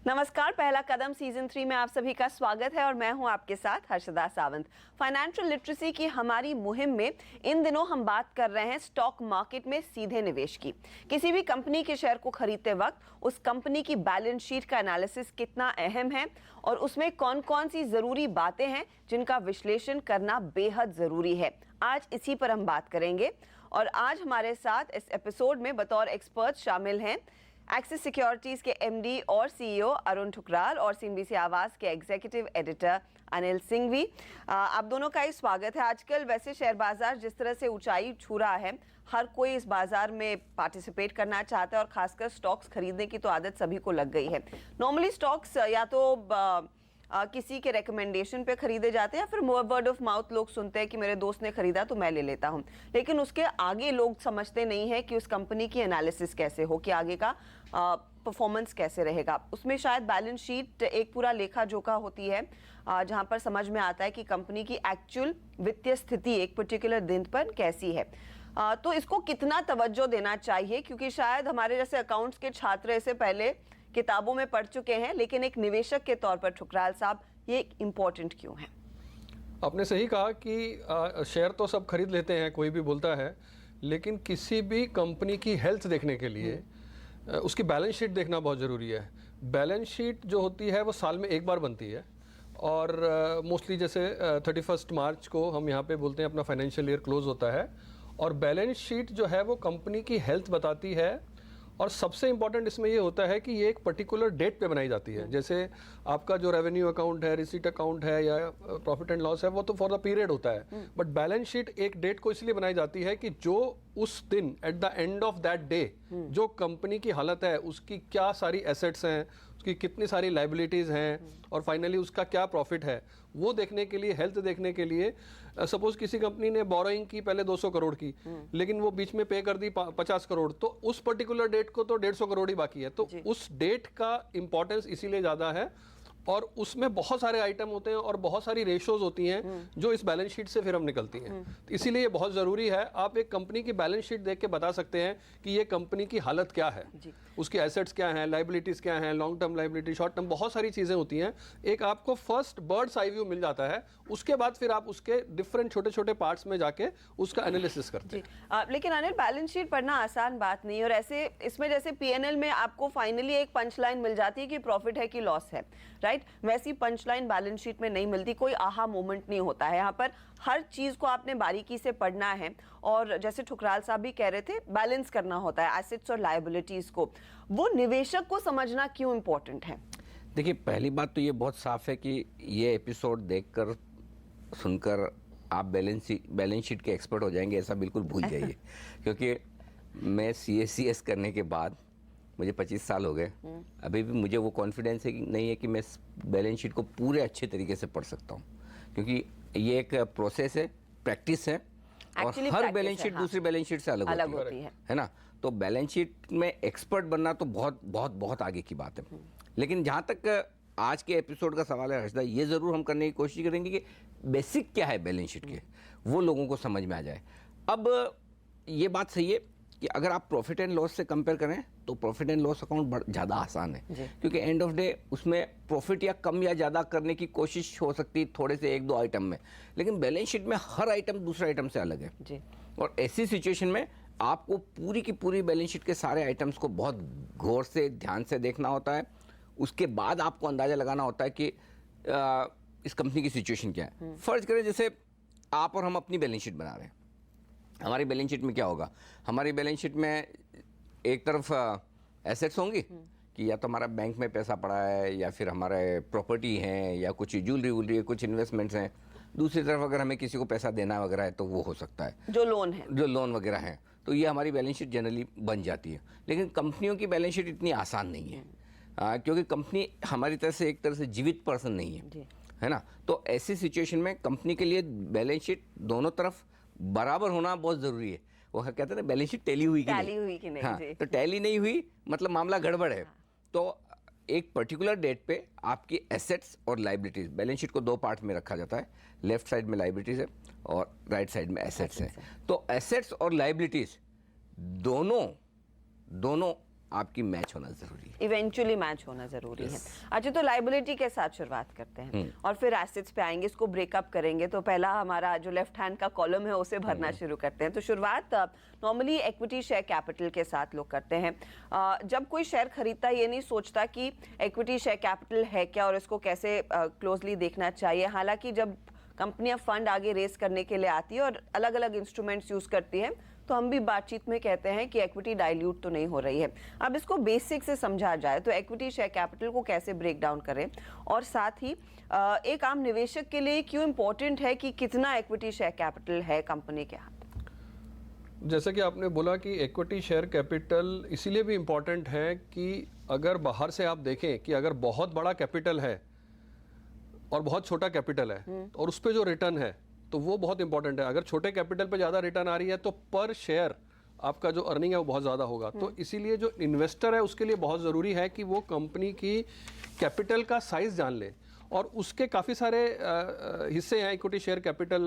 नमस्कार, पहला कदम सीजन 3 में आप सभी का स्वागत है और मैं हूं आपके साथ हर्षदा सावंत। फाइनेंशियल लिटरेसी की हमारी मुहिम में इन दिनों हम बात कर रहे हैं स्टॉक मार्केट में सीधे निवेश की। किसी भी कंपनी के शेयर को खरीदते वक्त उस कंपनी की बैलेंस शीट का एनालिसिस कितना अहम है और उसमें कौन कौन सी जरूरी बातें हैं जिनका विश्लेषण करना बेहद जरूरी है। आज इसी पर हम बात करेंगे और आज हमारे साथ इस एपिसोड में बतौर एक्सपर्ट शामिल हैं एक्सिस सिक्योरिटीज के एमडी और सीईओ अरुण ठुकराल और सीएनबीसी आवाज के एग्जीक्यूटिव एडिटर अनिल सिंघवी। आप दोनों का ही स्वागत है। आजकल वैसे शेयर बाजार जिस तरह से ऊंचाई छू रहा है, हर कोई इस बाजार में पार्टिसिपेट करना चाहता है और खासकर स्टॉक्स खरीदने की तो आदत सभी को लग गई है। नॉर्मली स्टॉक्स या तो किसी के रिकमेंडेशन पे खरीदे जाते हैं या फिर वर्ड ऑफ माउथ लोग सुनते हैं कि मेरे दोस्त ने खरीदा तो मैं ले लेता हूं, लेकिन उसके आगे लोग समझते नहीं है कि उस कंपनी की एनालिसिस कैसे हो, कि आगे का परफॉर्मेंस कैसे रहेगा। उसमें शायद बैलेंस शीट एक पूरा लेखा जोखा होती है जहां पर समझ में आता है कि कंपनी की एक्चुअल वित्तीय स्थिति एक पर्टिकुलर दिन पर कैसी है। तो इसको कितना तवज्जो देना चाहिए, क्योंकि शायद हमारे जैसे अकाउंट्स के छात्र इससे पहले किताबों में पढ़ चुके हैं, लेकिन एक निवेशक के तौर पर ठुकराल साहब ये इम्पोर्टेंट क्यों है? आपने सही कहा कि शेयर तो सब खरीद लेते हैं, कोई भी बोलता है, लेकिन किसी भी कंपनी की हेल्थ देखने के लिए उसकी बैलेंस शीट देखना बहुत ज़रूरी है। बैलेंस शीट जो होती है वो साल में एक बार बनती है और मोस्टली जैसे 31 मार्च को हम यहाँ पे बोलते हैं अपना फाइनेंशियल ईयर क्लोज होता है और बैलेंस शीट जो है वो कंपनी की हेल्थ बताती है। और सबसे इंपॉर्टेंट इसमें ये होता है कि ये एक पर्टिकुलर डेट पे बनाई जाती है। जैसे आपका जो रेवेन्यू अकाउंट है, रिसीट अकाउंट है या प्रॉफिट एंड लॉस है, वो तो फॉर द पीरियड होता है, बट बैलेंस शीट एक डेट को इसलिए बनाई जाती है कि जो उस दिन at the end of that day जो कंपनी की हालत है, उसकी क्या सारी एसेट्स हैं, उसकी कितनी सारी लाइबिलिटीज़ हैं और फाइनली उसका क्या प्रॉफिट है, वो देखने के लिए, हेल्थ देखने के लिए। सपोज किसी कंपनी ने बोरोइंग की पहले 200 करोड़ की, लेकिन वो बीच में पे कर दी 50 करोड़, तो उस पर्टिकुलर डेट को तो 150 करोड़ ही बाकी है। तो उस डेट का इंपॉर्टेंस इसीलिए ज़्यादा है और उसमें बहुत सारे आइटम होते हैं और बहुत सारी रेशोज होती हैं जो इस बैलेंस शीट से फिर हम निकलती हैं। तो इसीलिए ये बहुत ज़रूरी है। आप एक कंपनी की बैलेंस शीट देख के बता सकते हैं कि ये कंपनी की हालत क्या है, उसकी एसेट्स क्या हैं, लाइबिलिटीज़ क्या हैं, long term liability, short term, बहुत सारी चीज़ें होती हैं। एक आपको फर्स्ट बर्ड्स आई व्यू मिल जाता है, उसके बाद फिर आप उसके डिफरेंट छोटे छोटे पार्ट्स में जाके उसका एनालिसिस करते हैं। लेकिन अनिल, बैलेंस शीट पढ़ना आसान बात नहीं, और ऐसे इसमें जैसे पीएनएल में आपको फाइनली एक पंच लाइन मिल जाती है कि प्रॉफिट है कि लॉस है, राइट? वैसी पंच लाइन बैलेंस शीट में नहीं मिलती, कोई आहा मोमेंट नहीं होता है। यहाँ पर हर चीज को आपने बारीकी से पढ़ना है और जैसे ठुकराल साहब भी कह रहे थे, बैलेंस करना होता है एसेट्स और लायबिलिटीज को। वो निवेशक को समझना क्यों इंपॉर्टेंट है? देखिए, पहली बात तो ये बहुत साफ है कि ये एपिसोड देखकर सुनकर आप बैलेंस शीट के एक्सपर्ट हो जाएंगे, ऐसा बिल्कुल भूल जाइए। क्योंकि मैं CACS करने के बाद मुझे 25 साल हो गए, अभी भी मुझे वो कॉन्फिडेंस है कि नहीं है कि मैं बैलेंस शीट को पूरे अच्छे तरीके से पढ़ सकता हूँ, क्योंकि ये एक प्रोसेस है, प्रैक्टिस है और हर बैलेंस शीट दूसरी बैलेंस शीट से अलग होती है ना। तो बैलेंस शीट में एक्सपर्ट बनना तो बहुत बहुत बहुत आगे की बात है। लेकिन जहाँ तक आज के एपिसोड का सवाल है हर्षदा, ये ज़रूर हम करने की कोशिश करेंगे कि बेसिक क्या है बैलेंस शीट के, वो लोगों को समझ में आ जाए। अब ये बात सही है कि अगर आप प्रॉफिट एंड लॉस से कंपेयर करें तो प्रॉफिट एंड लॉस अकाउंट ज़्यादा आसान है, क्योंकि एंड ऑफ डे उसमें प्रॉफिट या कम या ज़्यादा करने की कोशिश हो सकती है थोड़े से एक दो आइटम में, लेकिन बैलेंस शीट में हर आइटम दूसरे आइटम से अलग है जी। और ऐसी सिचुएशन में आपको पूरी की पूरी बैलेंस शीट के सारे आइटम्स को बहुत गौर से, ध्यान से देखना होता है। उसके बाद आपको अंदाज़ा लगाना होता है कि इस कंपनी की सिचुएशन क्या है। फर्ज करें जैसे आप और हम अपनी बैलेंस शीट बना रहे हैं, हमारी बैलेंस शीट में क्या होगा? हमारी बैलेंस शीट में एक तरफ एसेट्स होंगी कि या तो हमारा बैंक में पैसा पड़ा है या फिर हमारे प्रॉपर्टी हैं या कुछ ज्वेलरी है, कुछ इन्वेस्टमेंट्स हैं। दूसरी तरफ अगर हमें किसी को पैसा देना वगैरह है तो वो हो सकता है, जो लोन वगैरह हैं। तो ये हमारी बैलेंस शीट जनरली बन जाती है। लेकिन कंपनियों की बैलेंस शीट इतनी आसान नहीं है, क्योंकि कंपनी हमारी तरह से एक तरह से जीवित पर्सन नहीं है ना। तो ऐसी सिचुएशन में कंपनी के लिए बैलेंस शीट दोनों तरफ बराबर होना बहुत ज़रूरी है। वो कहते हैं ना, बैलेंस शीट टैली हुई कि नहीं। हाँ, तो टैली नहीं हुई मतलब मामला गड़बड़ है। तो एक पर्टिकुलर डेट पे आपकी एसेट्स और लाइबिलिटीज़, बैलेंस शीट को दो पार्ट में रखा जाता है, लेफ्ट साइड में लाइबिलिटीज़ है और राइट साइड में एसेट्स हैं। तो एसेट्स और लाइबिलिटीज़ दोनों आपकी मैच होना जरूरी है। इवेंचुअली मैच होना जरूरी है। अच्छा, तो लाइबिलिटी के साथ शुरुआत करते हैं और फिर एसेट्स पे आएंगे, इसको ब्रेकअप करेंगे। तो पहला हमारा जो लेफ्ट हैंड का कॉलम है उसे भरना शुरू करते हैं। तो शुरुआत नॉर्मली इक्विटी शेयर कैपिटल के साथ लोग करते हैं। जब कोई शेयर खरीदता है ये नहीं सोचता कि इक्विटी शेयर कैपिटल है क्या और इसको कैसे क्लोजली देखना चाहिए। हालांकि जब कंपनियां फंड आगे रेस करने के लिए आती है और अलग अलग इंस्ट्रूमेंट्स यूज करती है तो हम भी बातचीत में कहते हैं कि इक्विटी डाइल्यूट तो नहीं हो रही है। अब इसको बेसिक से समझा जाए तो इक्विटी शेयर कैपिटल को कैसे ब्रेक डाउन करें और साथ ही एक आम निवेशक के लिए क्यों इंपॉर्टेंट है कि कितना इक्विटी शेयर कैपिटल है कंपनी के हाथ। जैसे कि आपने बोला कि इक्विटी शेयर कैपिटल इसीलिए भी इम्पॉर्टेंट है कि अगर बाहर से आप देखें कि अगर बहुत बड़ा कैपिटल है और बहुत छोटा कैपिटल है और उस पर जो रिटर्न है तो वो बहुत इंपॉर्टेंट है। अगर छोटे कैपिटल पे ज़्यादा रिटर्न आ रही है तो पर शेयर आपका जो अर्निंग है वो बहुत ज़्यादा होगा। तो इसीलिए जो इन्वेस्टर है उसके लिए बहुत ज़रूरी है कि वो कंपनी की कैपिटल का साइज़ जान ले और उसके काफ़ी सारे हिस्से हैं इक्विटी शेयर कैपिटल।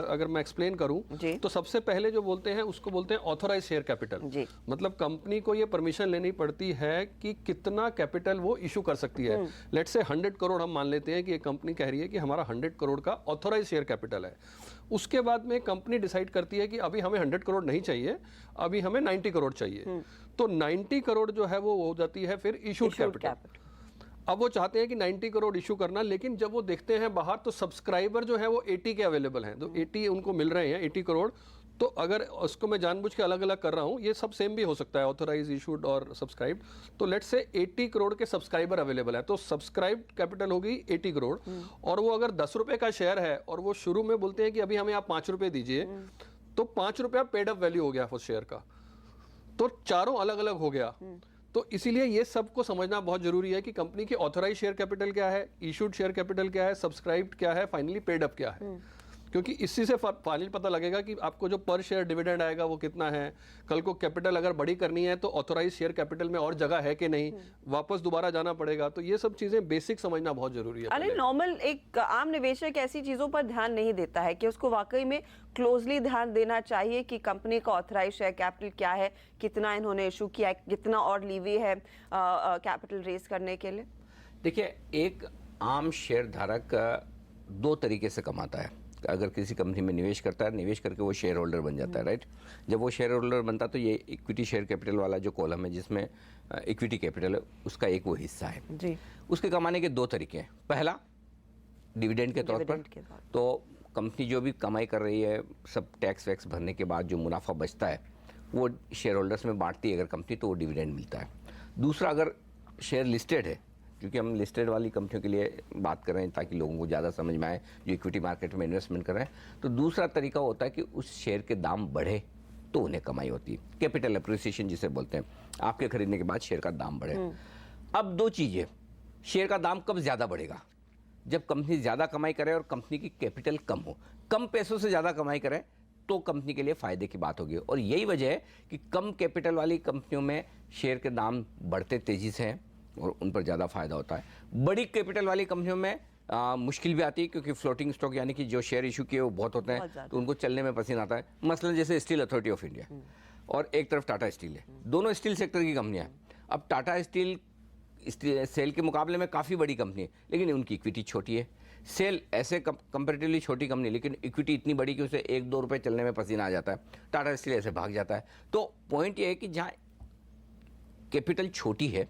अगर मैं एक्सप्लेन करूं तो सबसे पहले जो बोलते हैं उसको बोलते हैं ऑथोराइज शेयर कैपिटल। मतलब कंपनी को ये परमिशन लेनी पड़ती है कि कितना कैपिटल वो इशू कर सकती है। लेट्स से 100 करोड़ हम मान लेते हैं कि एक कंपनी कह रही है कि हमारा 100 करोड़ का ऑथोराइज शेयर कैपिटल है। उसके बाद में कंपनी डिसाइड करती है कि अभी हमें 100 करोड़ नहीं चाहिए, अभी हमें 90 करोड़ चाहिए। तो 90 करोड़ जो है वो हो जाती है फिर इशूड कैपिटल। अब वो चाहते हैं कि 90 करोड़ इशू करना, लेकिन जब वो देखते हैं बाहर तो सब्सक्राइबर जो है वो 80 के अवेलेबल हैं, तो 80 उनको मिल रहे हैं 80 करोड़। तो अगर उसको मैं जानबूझ के अलग अलग कर रहा हूँ, ये सब सेम भी हो सकता है ऑथोराइज, इशूड और सब्सक्राइब। तो लेट्स से 80 करोड़ के सब्सक्राइबर अवेलेबल है, तो सब्सक्राइब कैपिटल होगी 80 करोड़। और वो अगर 10 रुपए का शेयर है और वो शुरू में बोलते हैं कि अभी हमें आप 5 रुपए दीजिए, तो 5 रुपया पेड अप वैल्यू हो गया उस शेयर का, तो चारों अलग अलग हो गया। तो इसीलिए ये सबको समझना बहुत जरूरी है कि कंपनी की ऑथोराइज शेयर कैपिटल क्या है, इशूड शेयर कैपिटल क्या है, सब्सक्राइब्ड क्या है, फाइनली पेड अप क्या है। क्योंकि इसी से फाइनल पता लगेगा कि आपको जो पर शेयर डिविडेंड आएगा वो कितना है। कल को कैपिटल अगर बड़ी करनी है तो ऑथोराइज शेयर कैपिटल में और जगह है कि नहीं, वापस दोबारा जाना पड़ेगा। तो ये सब चीजें बेसिक समझना बहुत जरूरी है। अरे नॉर्मल एक आम निवेशक ऐसी चीजों पर ध्यान नहीं देता है कि उसको वाकई में क्लोजली ध्यान देना चाहिए कि कंपनी का ऑथराइज शेयर कैपिटल क्या है, कितना इन्होंने इशू किया है, कितना और लीवे है कैपिटल रेज करने के लिए। देखिए, एक आम शेयर धारक 2 तरीके से कमाता है। अगर किसी कंपनी में निवेश करता है, निवेश करके वो शेयर होल्डर बन जाता है, राइट। जब वो शेयर होल्डर बनता है तो ये इक्विटी शेयर कैपिटल वाला जो कॉलम है जिसमें इक्विटी कैपिटल है उसका एक वो हिस्सा है जी। उसके कमाने के 2 तरीके हैं। पहला डिविडेंड के तौर पर, तो कंपनी जो भी कमाई कर रही है सब टैक्स वैक्स भरने के बाद जो मुनाफा बचता है वो शेयर होल्डर्स में बांटती है अगर कंपनी, तो वो डिविडेंड मिलता है। दूसरा, अगर शेयर लिस्टेड है, क्योंकि हम लिस्टेड वाली कंपनियों के लिए बात कर रहे हैं ताकि लोगों को ज़्यादा समझ में आए जो इक्विटी मार्केट में इन्वेस्टमेंट कर रहे हैं, तो दूसरा तरीका होता है कि उस शेयर के दाम बढ़े तो उन्हें कमाई होती है, कैपिटल अप्रिसिएशन जिसे बोलते हैं। आपके खरीदने के बाद शेयर का दाम बढ़े। अब 2 चीज़ें, शेयर का दाम कब ज़्यादा बढ़ेगा? जब कंपनी ज़्यादा कमाई करे और कंपनी की कैपिटल कम हो। कम पैसों से ज़्यादा कमाई करे तो कंपनी के लिए फ़ायदे की बात होगी। और यही वजह है कि कम कैपिटल वाली कंपनियों में शेयर के दाम बढ़ते तेज़ी से हैं और उन पर ज़्यादा फायदा होता है। बड़ी कैपिटल वाली कंपनियों में मुश्किल भी आती है क्योंकि फ्लोटिंग स्टॉक यानी कि जो शेयर इशू किए वो बहुत होते हैं, तो उनको चलने में पसीना आता है। मसलन जैसे स्टील अथॉरिटी ऑफ इंडिया और एक तरफ टाटा स्टील है, दोनों स्टील सेक्टर की कंपनियां हैं। अब टाटा स्टील सेल के मुकाबले में काफ़ी बड़ी कंपनी है लेकिन उनकी इक्विटी छोटी है। सेल ऐसे कंपेरेटिवली छोटी कंपनी लेकिन इक्विटी इतनी बड़ी कि उसे 1-2 रुपये चलने में पसीना आ जाता है। टाटा स्टील ऐसे भाग जाता है। तो पॉइंट ये है कि जहाँ कैपिटल छोटी है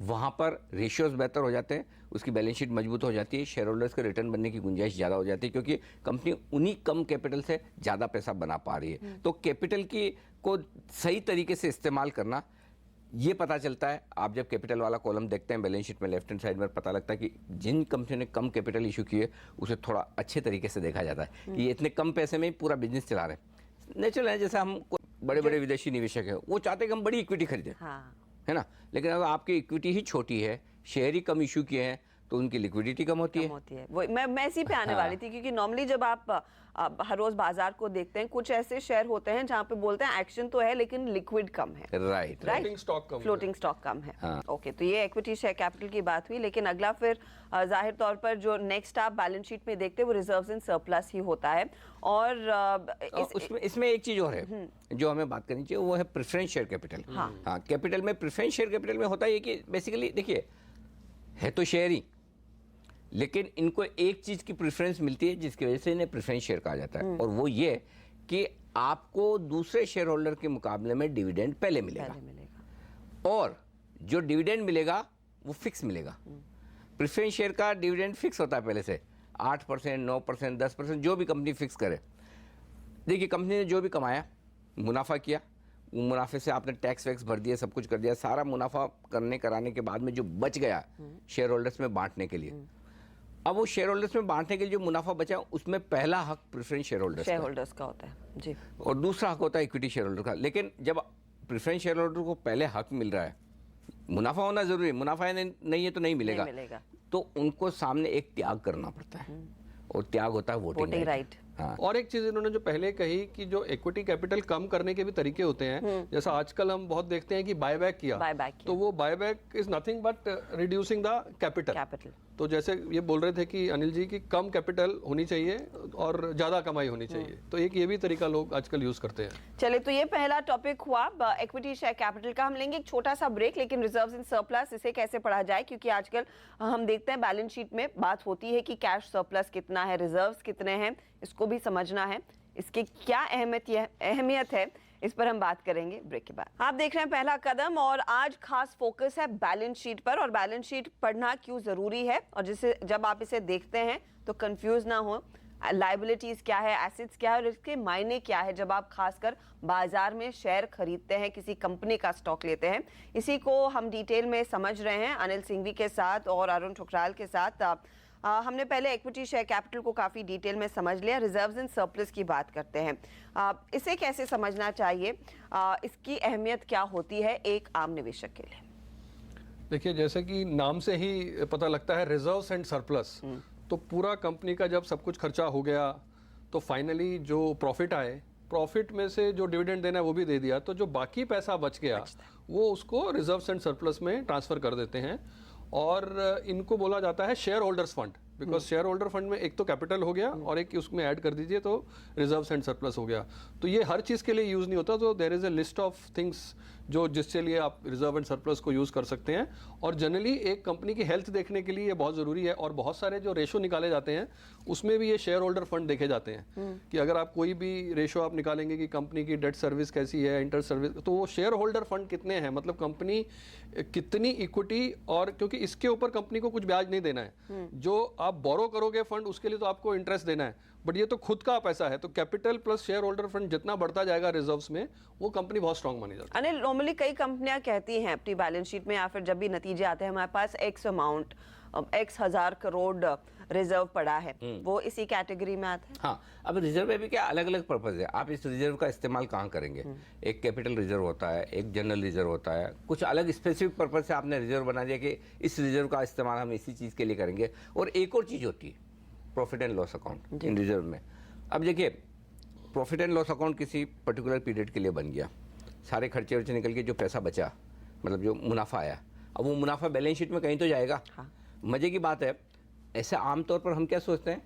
वहाँ पर रेशियोज बेहतर हो जाते हैं, उसकी बैलेंस शीट मजबूत हो जाती है, शेयर होल्डर्स के रिटर्न बनने की गुंजाइश ज़्यादा हो जाती है क्योंकि कंपनी उन्हीं कम कैपिटल से ज़्यादा पैसा बना पा रही है। तो कैपिटल की को सही तरीके से इस्तेमाल करना ये पता चलता है। आप जब कैपिटल वाला कॉलम देखते हैं बैलेंस शीट में लेफ्ट हैंड साइड में पता लगता है कि जिन कंपनियों ने कम कैपिटल इशू किए उसे थोड़ा अच्छे तरीके से देखा जाता है कि ये इतने कम पैसे में ही पूरा बिजनेस चला रहे हैं। नेचुरल है, जैसे हम बड़े बड़े विदेशी निवेशक हैं वो चाहते हैं कि हम बड़ी इक्विटी खरीदें, है ना। लेकिन अगर आपकी इक्विटी ही छोटी है, शेयर ही कम इशू किए हैं, तो उनकी लिक्विडिटी कम होती है। होती है। वो मैं इसी पे आने वाली थी, क्योंकि नॉर्मली जब आप हर रोज बाजार को देखते हैं, कुछ ऐसे शेयर होते हैं जहां पे बोलते हैं एक्शन तो है लेकिन लिक्विड कम है, राइट। फ्लोटिंग स्टॉक कम है। फ्लोटिंग स्टॉक कम है। हाँ। ओके, तो ये इक्विटी शेयर कैपिटल की बात हुई, लेकिन अगला फिर जाहिर तौर पर जो नेक्स्ट आप बैलेंस शीट में देखते हैं वो रिजर्व्स इन सरप्लस ही होता है। और इसमें एक चीज और है जो हमें बात करनी चाहिए, वो है प्रेफरेंस शेयर कैपिटल। हाँ, कैपिटल में, प्रेफरेंस शेयर कैपिटल में होता है कि बेसिकली देखिए, है तो शेयर ही, लेकिन इनको एक चीज की प्रेफरेंस मिलती है जिसकी वजह से इन्हें प्रेफरेंस शेयर कहा जाता है, और वो ये कि आपको दूसरे शेयर होल्डर के मुकाबले में डिविडेंड पहले मिलेगा, और जो डिविडेंड मिलेगा वो फिक्स मिलेगा। प्रेफरेंस शेयर का डिविडेंड फिक्स होता है पहले से, 8%, 9%, 10%, जो भी कंपनी फिक्स करे। देखिए, कंपनी ने जो भी कमाया, मुनाफा किया, वो मुनाफे से आपने टैक्स वैक्स भर दिया, सब कुछ कर दिया, सारा मुनाफा कराने के बाद में जो बच गया शेयर होल्डर्स में बांटने के लिए, अब वो शेयर होल्डर्स में बांटने के लिए जो मुनाफा बचा, उसमें पहला हक प्रेफरेंस शेयर होल्डर्स का होता है जी, और दूसरा हक होता है इक्विटी शेयर होल्डर का। लेकिन जब प्रेफरेंस शेयर होल्डर को पहले हक मिल रहा है, मुनाफा होना जरूरी है, मुनाफा नहीं है तो नहीं मिलेगा, तो उनको सामने एक त्याग करना पड़ता है, और त्याग होता है वोटिंग राइट। हाँ। और एक चीज इन्होंने जो पहले कही कि जो इक्विटी कैपिटल कम करने के भी तरीके होते हैं, जैसा आजकल हम बहुत देखते हैं कि बायबैक किया, तो वो buyback is nothing but reducing the capital. तो जैसे ये बोल रहे थे कि अनिल जी की कम कैपिटल होनी चाहिए और ज्यादा कमाई होनी चाहिए, तो एक ये भी तरीका लोग आजकल यूज करते हैं। चलिए, तो ये पहला टॉपिक हुआ इक्विटी शेयर कैपिटल का। हम लेंगे एक छोटा सा ब्रेक, लेकिन रिजर्व्स इन सरप्लस इसे कैसे पढ़ा जाए, क्योंकि आजकल हम देखते हैं बैलेंस शीट में बात होती है कि कैश सरप्लस कितना है, रिजर्व्स कितने हैं, इसको भी समझना है, इसकी क्या अहमियत है, इस पर हम बात करेंगे ब्रेक के बाद। आप देख रहे हैं पहला कदम, और आज खास फोकस है बैलेंस शीट पर, और बैलेंस शीट पढ़ना क्यों जरूरी है, और जिसे जब आप इसे देखते हैं तो कंफ्यूज ना हो, लायबिलिटीज क्या है, एसेट्स क्या है, और इसके मायने क्या है जब आप खासकर बाजार में शेयर खरीदते हैं, किसी कंपनी का स्टॉक लेते हैं। इसी को हम डिटेल में समझ रहे हैं अनिल सिंघवी के साथ और अरुण ठुकराल के साथ। हमने पहले इक्विटी शेयर कैपिटल को काफ़ी डिटेल में समझ लिया, रिजर्व्स इन सरप्लस की बात करते हैं। इसे कैसे समझना चाहिए, इसकी अहमियत क्या होती है एक आम निवेशक के लिए? देखिए, जैसे कि नाम से ही पता लगता है रिजर्व्स एंड सरप्लस, तो पूरा कंपनी का जब सब कुछ खर्चा हो गया तो फाइनली जो प्रॉफिट आए, प्रॉफिट में से जो डिविडेंड देना है वो भी दे दिया, तो जो बाकी पैसा बच गया वो उसको रिजर्व्स एंड सरप्लस में ट्रांसफर कर देते हैं, और इनको बोला जाता है share holders fund, because share holder fund में एक तो कैपिटल हो गया और एक उसमें ऐड कर दीजिए तो रिजर्व्स एंड सरप्लस हो गया। तो ये हर चीज़ के लिए यूज़ नहीं होता, तो there is a list of things जो जिसके लिए आप रिजर्व एंड सरप्लस को यूज़ कर सकते हैं। और जनरली एक कंपनी की हेल्थ देखने के लिए ये बहुत ज़रूरी है, और बहुत सारे जो रेशो निकाले जाते हैं उसमें भी ये शेयर होल्डर फंड देखे जाते हैं कि अगर आप कोई भी रेशो आप निकालेंगे कि कंपनी की डेट सर्विस कैसी है, इंटर सर्विस, तो वो शेयर होल्डर फंड कितने हैं, मतलब कंपनी कितनी इक्विटी, और क्योंकि इसके ऊपर कंपनी को कुछ ब्याज नहीं देना है, जो आप बोरो करोगे फंड उसके लिए तो आपको इंटरेस्ट देना है, बट ये तो खुद का पैसा है, तो capital plus share holder fund जितना बढ़ता जाएगा रिजर्व्स में, वो कंपनी बहुत स्ट्रांग मानी जाती है। अनिल, नॉर्मली कई कंपनियां कहती हैं अपनी बैलेंस शीट में या फिर जब भी नतीजे आते हैं, हमारे पास एक्स अमाउंट, एक्स हजार करोड़ रिजर्व पड़ा है, वो इसी कैटेगरी में आता है। हाँ, अब रिजर्व में भी क्या अलग अलग पर्पज है, आप इस रिजर्व का इस्तेमाल कहाँ करेंगे। एक कैपिटल रिजर्व होता है, एक जनरल रिजर्व होता है, कुछ अलग स्पेसिफिक पर्पज से आपने रिजर्व बना दिया कि इस रिजर्व का इस्तेमाल हम इसी चीज़ के लिए करेंगे। और एक और चीज़ होती है profit and loss account in reserve में। अब देखिए, प्रॉफिट एंड लॉस अकाउंट किसी पर्टिकुलर पीरियड के लिए बन गया, सारे खर्चे वर्चे निकल के जो पैसा बचा, मतलब जो मुनाफा आया, अब वो मुनाफा बैलेंस शीट में कहीं तो जाएगा। हाँ। मजे की बात है, ऐसे आमतौर पर हम क्या सोचते हैं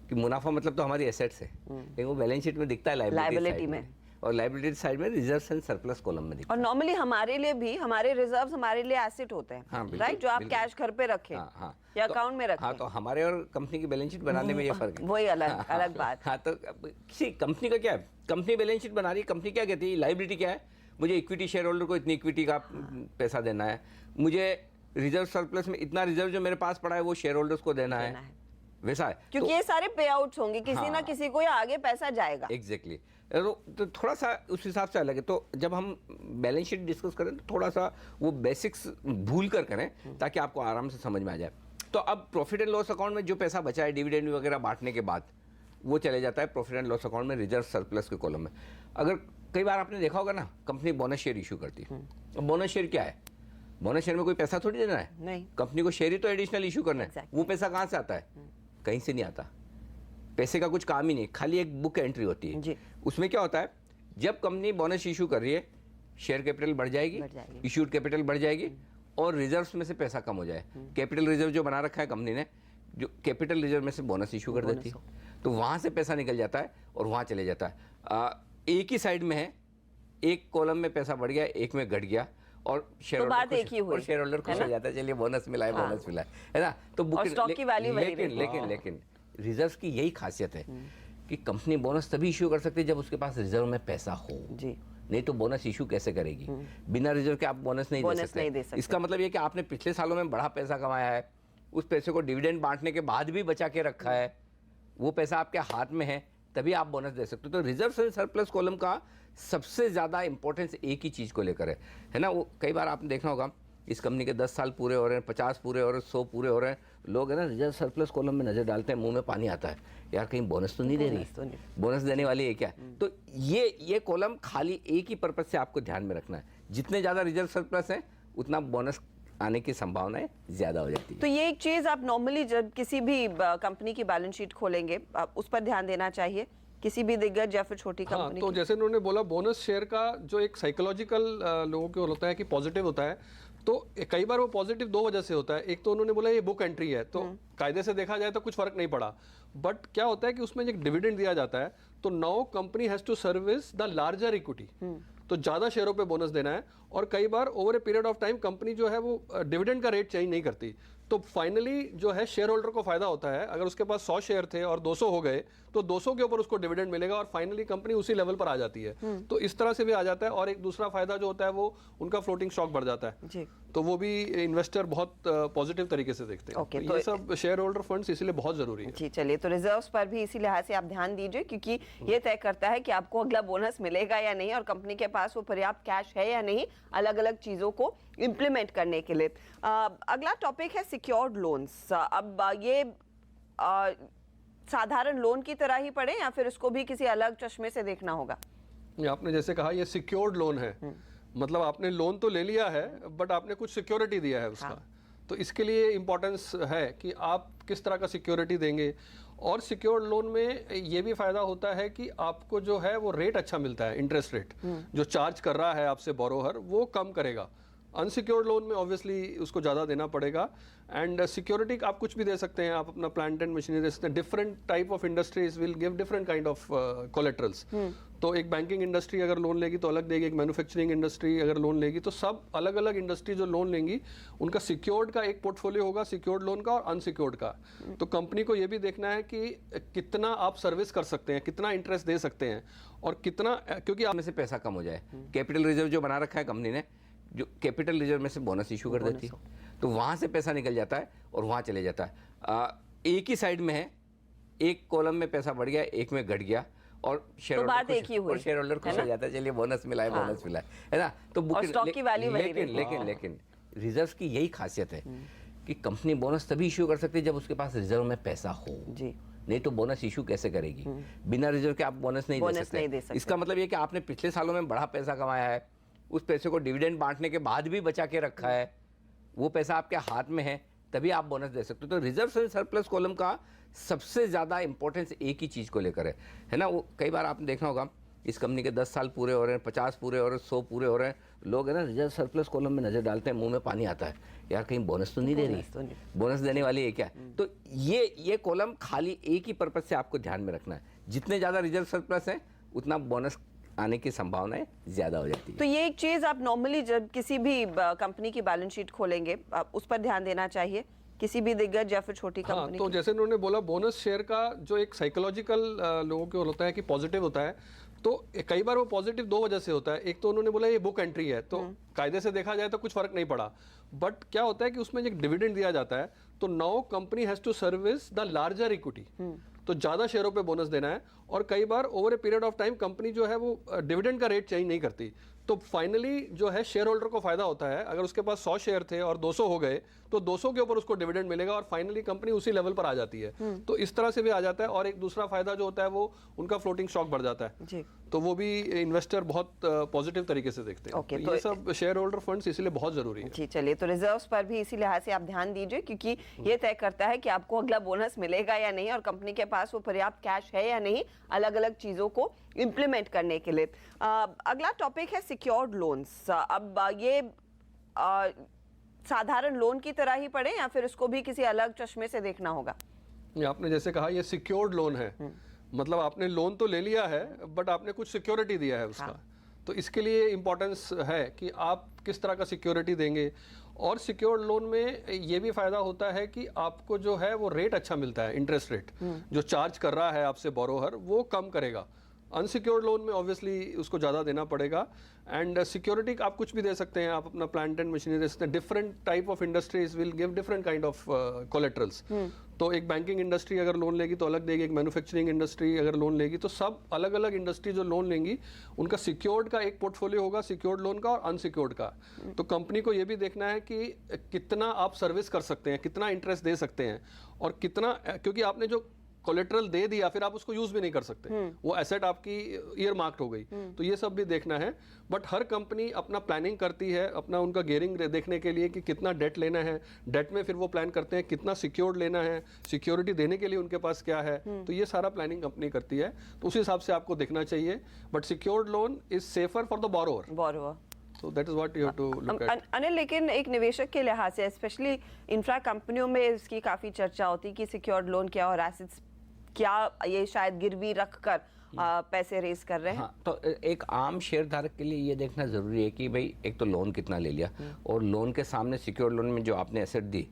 कि मुनाफा मतलब तो हमारी एसेट्स है, लेकिन वो बैलेंस शीट में दिखता है लायबिलिटी में, और लायबिलिटी साइड में रिजर्व्स एंड सरप्लस कॉलम में दिखता है। और नॉर्मली हमारे लिए भी हमारे रिजर्व्स हमारे लिए एसेट होते हैं, हाँ, राइट, जो आप कैश घर पे रखें या अकाउंट में रखें। हाँ, तो हमारे और कंपनी की बैलेंस शीट बनाने में ये फर्क है, वही अलग बात। हाँ, तो किसी कंपनी का क्या है, कंपनी बैलेंस शीट बना रही है, कंपनी क्या कहती है, लायबिलिटी क्या है, मुझे इक्विटी शेयर होल्डर को इतनी इक्विटी का पैसा देना है, मुझे रिजर्व सरप्लस में इतना रिजर्व जो मेरे पास पड़ा है वो शेयर होल्डर्स को देना है, वैसा है। क्योंकि ये सारे पे आउट्स होंगे, किसी ना किसी को आगे पैसा जाएगा। एग्जैक्टली, तो थोड़ा सा उस हिसाब से अलग है। तो जब हम बैलेंस शीट डिस्कस करें तो थोड़ा सा वो बेसिक्स भूल कर करें ताकि आपको आराम से समझ में आ जाए। तो अब प्रॉफिट एंड लॉस अकाउंट में जो पैसा बचा है डिविडेंड वगैरह बांटने के बाद, वो चले जाता है प्रॉफिट एंड लॉस अकाउंट में रिजर्व सरप्लस के कॉलम में। अगर कई बार आपने देखा होगा ना, कंपनी बोनस शेयर इशू करती है। बोनस शेयर क्या है, बोनस शेयर में कोई पैसा थोड़ी देना है, नहीं। कंपनी को शेयर ही तो एडिशनल इशू करना है। Exactly. वो पैसा कहाँ से आता है? कहीं से नहीं आता। पैसे का कुछ काम ही नहीं, खाली एक बुक एंट्री होती जी। है। उसमें क्या होता है, जब कंपनी बोनस इशू कर रही है, शेयर कैपिटल बढ़ जाएगी, इश्यूड कैपिटल बढ़ जाएगी और रिजर्व्स में से पैसा कम हो जाए। कैपिटल रिजर्व जो बना रखा है कंपनी ने, जो कैपिटल रिजर्व में से बोनस इशू कर देती है, तो वहाँ से पैसा निकल जाता है और वहाँ चले जाता है। एक ही साइड में है, एक कॉलम में पैसा बढ़ गया, एक में घट गया और बात एक ही हुई, और शेयर होल्डर खुश हो जाता है, चलिए बोनस मिला है, बोनस मिला है ना। तो और स्टॉक की वैल्यू वही लेकिन रिजर्व की यही खासियत है कि कंपनी बोनस तभी इशू कर सकती है जब उसके पास रिजर्व में पैसा हो जी। नहीं तो बोनस इशू कैसे करेगी? बिना रिजर्व के आप बोनस नहीं दे सकते। इसका मतलब ये कि आपने पिछले सालों में बड़ा पैसा कमाया है, उस पैसे को डिविडेंड बांटने के बाद भी बचा के रखा है, वो पैसा आपके हाथ में है, तभी आप बोनस दे सकते हो। तो रिजर्व एंड सरप्लस कॉलम का सबसे ज़्यादा इंपॉर्टेंस एक ही चीज़ को लेकर है ना। वो कई बार आपने देखना होगा, इस कंपनी के 10 साल पूरे हो रहे हैं, 50 पूरे हो रहे हैं, 100 पूरे हो रहे हैं, लोग है ना रिजर्व सरप्लस कॉलम में नज़र डालते हैं, मुंह में पानी आता है, यार कहीं बोनस तो नहीं दे रही, बोनस देने वाली है क्या? तो ये कॉलम खाली एक ही पर्पज से आपको ध्यान में रखना है, जितने ज़्यादा रिजर्व सरप्लस है उतना बोनस आने की संभावनाएं ज़्यादा हो जाती है। तो ये एक चीज़ आप नॉर्मली जब किसी भी कंपनी की बैलेंस शीट खोलेंगे, उस पर ध्यान देना चाहिए, किसी भी दिग्गज या फिर छोटी कंपनी। तो जैसे उन्होंने बोला, बोनस शेयर का जो एक साइकोलॉजिकल लोगों को होता है कि पॉजिटिव होता है, तो कई बार वो पॉजिटिव दो वजह से होता है। एक तो उन्होंने बोला ये बुक एंट्री है, तो कायदे से देखा जाए तो कुछ फर्क नहीं पड़ा, बट क्या होता है कि उसमें एक डिविडेंड दिया जाता है, तो now company has to service the larger equity, तो ज्यादा शेयरों पे बोनस देना है। और कई बार over a period of time company जो है वो डिविडेंड का रेट चेंज नहीं करती, तो फाइनली जो है शेयर होल्डर को फायदा होता है। अगर उसके पास 100 शेयर थे और 200 हो गए, तो 200 के ऊपर उसको डिविडेंड मिलेगा और फाइनली कंपनी उसी लेवल पर आ जाती है। तो इस तरह से भी आ जाता है। और एक दूसरा फायदा जो होता है वो उनका फ्लोटिंग स्टॉक बढ़ जाता है जी। तो वो भी इन्वेस्टर बहुत पॉजिटिव तरीके से देखते हैं। Okay, तो ये सब शेयर होल्डर फंड्स इसलिए बहुत जरूरी है। जी चलिए, तो रिजर्व्स पर भी इसी लिहाज से आप ध्यान दीजिए, क्योंकि ये तय करता है कि आपको अगला बोनस मिलेगा या नहीं और कंपनी के पास वो पर्याप्त कैश है या नहीं अलग अलग चीजों को इम्प्लीमेंट करने के लिए। अगला टॉपिक है सिक्योर्ड लोन्स। अब ये साधारण लोन की तरह ही पड़े या फिर इसको भी किसी अलग चश्मे से देखना होगा? आपने जैसे कहा ये सिक्योर्ड लोन है, मतलब आपने लोन तो ले लिया है बट आपने कुछ सिक्योरिटी दिया है उसका। तो इसके लिए इम्पोर्टेंस है कि आप किस तरह का सिक्योरिटी देंगे। और सिक्योर्ड लोन में ये भी फायदा होता है कि आपको जो है वो रेट अच्छा मिलता है, इंटरेस्ट रेट जो चार्ज कर रहा है आपसे बोरोहर वो कम करेगा। अनसिक्योर्ड लोन में ऑब्वियसली उसको ज़्यादा देना पड़ेगा। एंड सिक्योरिटी आप कुछ भी दे सकते हैं, आप अपना प्लांट एंड मशीनरी दे सकते हैं। Different type of industries will give different kind of collaterals. तो एक बैंकिंग इंडस्ट्री अगर लोन लेगी तो अलग देगी, एक मैन्युफैक्चरिंग इंडस्ट्री अगर लोन लेगी तो सब अलग अलग इंडस्ट्री जो लोन लेंगी उनका सिक्योर्ड का एक पोर्टफोलियो होगा, सिक्योर्ड लोन का और अनसिक्योर्ड का। तो कंपनी को ये भी देखना है कि कितना आप सर्विस कर सकते हैं, कितना इंटरेस्ट दे सकते हैं और कितना, क्योंकि आप में से पैसा कम हो जाए। कैपिटल रिजर्व जो बना रखा है कंपनी ने, जो कैपिटल रिजर्व में से बोनस इशू कर देती है, तो वहाँ से पैसा निकल जाता है और वहाँ चले जाता है। एक ही साइड में है, एक कॉलम में पैसा बढ़ गया, एक में घट गया और शेयर होल्डर खुश हो जाता है, चलिए बोनस मिला है, बोनस मिला है ना। तो और स्टॉक की वैल्यू लेकिन रिजर्व की यही खासियत है कि कंपनी बोनस तभी इशू कर सकती है जब उसके पास रिजर्व में पैसा हो जी। नहीं तो बोनस इशू कैसे करेगी? बिना रिजर्व के आप बोनस नहीं दे सकते। इसका मतलब ये कि आपने पिछले सालों में बड़ा पैसा कमाया है, उस पैसे को डिविडेंड बांटने के बाद भी बचा के रखा है, वो पैसा आपके हाथ में है, तभी आप बोनस दे सकते हो। तो रिजर्व एंड सरप्लस कॉलम का सबसे ज़्यादा इंपॉर्टेंस एक ही चीज़ को लेकर है ना। वो कई बार आपने देखना होगा, इस कंपनी के 10 साल पूरे हो रहे हैं, 50 पूरे हो रहे हैं, 100 पूरे हो रहे हैं, लोग है ना रिजर्व सरप्लस कॉलम में नज़र डालते हैं, मुंह में पानी आता है, यार कहीं बोनस तो नहीं दे रही, बोनस देने वाली है क्या? तो ये कॉलम खाली एक ही पर्पज से आपको ध्यान में रखना है, जितने ज़्यादा रिजर्व सरप्लस है उतना बोनस आने की संभावनाएं ज्यादा हो जाती है। तो ये एक चीज आप नॉर्मली जब किसी भी कंपनी की बैलेंस शीट खोलेंगे, उस पर ध्यान देना चाहिए, किसी भी दिग्गज या फिर छोटी कंपनी। तो जैसे उन्होंने बोला, बोनस शेयर का जो एक साइकोलॉजिकल लोगों को होता है कि पॉजिटिव होता है, तो कई बार वो पॉजिटिव दो वजह से होता है। एक तो उन्होंने बोला ये बुक एंट्री है, तो कायदे से देखा जाए तो कुछ फर्क नहीं पड़ा, बट क्या होता है कि उसमें एक डिविडेंड दिया जाता है, तो now company has to service the larger equity, तो ज्यादा शेयरों पे बोनस देना है। और कई बार over a period of time company जो है वो डिविडेंड का रेट चेंज नहीं करती, तो फाइनली जो है शेयर होल्डर को फायदा होता है। अगर उसके पास 100 शेयर थे और 200 हो गए, तो 200 के ऊपर उसको डिविडेंड मिलेगा और फाइनली कंपनी उसी लेवल पर आ जाती है। तो इस तरह से भी आ जाता है। और एक दूसरा फायदा जो होता है वो उनका फ्लोटिंग स्टॉक बढ़ जाता है। तो वो भी इन्वेस्टर बहुत पॉजिटिव तरीके से देखते हैं। Okay, तो ये सब शेयर होल्डर फंड्स इसलिए बहुत जरूरी है। जी चलिए, तो रिजर्व्स पर भी इसी लिहाज से आप ध्यान दीजिए, क्योंकि ये तय करता है कि आपको अगला बोनस मिलेगा या नहीं और कंपनी के पास वो पर्याप्त कैश है या नहीं अलग अलग चीजों को इम्प्लीमेंट करने के लिए। अगला टॉपिक है सिक्योर्ड लोन्स। अब ये साधारण लोन की तरह ही पड़े या फिर इसको भी किसी अलग चश्मे से देखना होगा? ये आपने जैसे कहा, ये सिक्योर्ड लोन है, मतलब आपने लोन तो ले लिया है बट आपने कुछ सिक्योरिटी दिया है उसका। हाँ। तो इसके लिए इम्पोर्टेंस है कि आप किस तरह का सिक्योरिटी देंगे। और सिक्योर्ड लोन में ये भी फायदा होता है कि आपको जो है वो रेट अच्छा मिलता है, इंटरेस्ट रेट जो चार्ज कर रहा है आपसे बोरोहर वो कम करेगा। अनसिक्योर्ड लोन में ऑब्वियसली उसको ज़्यादा देना पड़ेगा। एंड सिक्योरिटी आप कुछ भी दे सकते हैं, आप अपना प्लांट एंड मशीनरी दे सकते हैं। Different type of industries will give different kind of collaterals. तो एक बैंकिंग इंडस्ट्री अगर लोन लेगी तो अलग देगी, एक मैन्युफैक्चरिंग इंडस्ट्री अगर लोन लेगी तो सब अलग अलग इंडस्ट्री जो लोन लेंगी उनका सिक्योर्ड का एक पोर्टफोलियो होगा, सिक्योर्ड लोन का और अनसिक्योर्ड का। तो कंपनी को ये भी देखना है कि कितना आप सर्विस कर सकते हैं, कितना इंटरेस्ट दे सकते हैं और कितना, क्योंकि आपने जो कोलेट्रल दे दिया फिर आप उसको यूज भी नहीं कर सकते, वो एसेट आपकी ईयर मार्क्ड हो गई। तो ये सब भी देखना है। बट हर कंपनी अपना प्लानिंग करती है, अपना उनका गियरिंग देखने के लिए कि कितना डेट लेना है, डेट में फिर वो प्लान करते हैं कितना सिक्योर्ड लेना है, सिक्योरिटी देने के लिए उनके पास क्या है। तो ये सारा प्लानिंग कंपनी करती है, तो उस हिसाब से आपको देखना चाहिए। But secured loan is safer for the borrower. So that is what you have to look at. Anil, लेकिन एक निवेशक के लिहाज से स्पेशली इंफ्रा कंपनियों में इसकी काफी चर्चा होती है कि सिक्योर्ड लोन क्या और एसेट्स क्या ये शायद गिरवी रखकर पैसे रेज कर रहे हैं। हाँ, तो एक आम शेयर धारक के लिए ये देखना जरूरी है कि भाई एक तो लोन कितना ले लिया और लोन के सामने सिक्योर्ड लोन में जो आपने एसेट दी,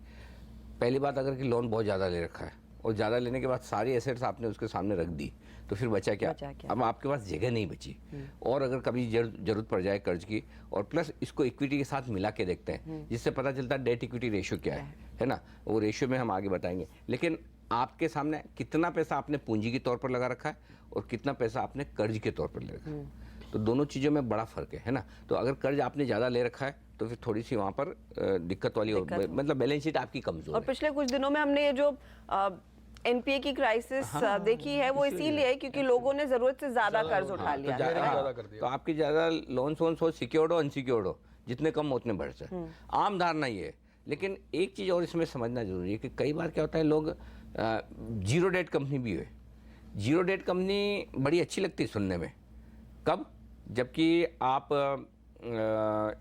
पहली बात अगर कि लोन बहुत ज़्यादा ले रखा है और ज़्यादा लेने के बाद सारी एसेट्स आपने उसके सामने रख दी तो फिर बचा क्या? अब आपके पास जगह नहीं बची। और अगर कभी जरूरत पड़ जाए कर्ज की, और प्लस इसको इक्विटी के साथ मिला के देखते हैं जिससे पता चलता है डेट इक्विटी रेशियो क्या है ना, वो रेशियो में हम आगे बताएंगे। लेकिन आपके सामने कितना पैसा आपने पूंजी के तौर पर लगा रखा है और कितना पैसा आपने कर्ज के तौर पर ले रखा है, तो दोनों चीज़ों में बड़ा फर्क है ना। तो अगर कर्ज आपने ज़्यादा ले रखा है तो फिर थोड़ी सी वहाँ पर दिक्कत वाली मतलब बैलेंस शीट आपकी कमजोर है। और पिछले कुछ दिनों में हमने ये जो एनपीए की क्राइसिस देखी है वो इसीलिए है क्योंकि लोगों ने जरूरत से ज्यादा कर्ज उठा लिया है। तो आपकी ज्यादा लोन्स वोन्स हो, सिक्योर्ड हो अनसिक्योर्ड हो, जितने कम हो उतने बढ़ जाए, आम धारणा ये है। लेकिन एक चीज़ और इसमें समझना जरूरी है कि कई बार क्या होता है, लोग जीरो डेट कंपनी भी है। जीरो डेट कंपनी बड़ी अच्छी लगती है सुनने में, कब? जबकि आप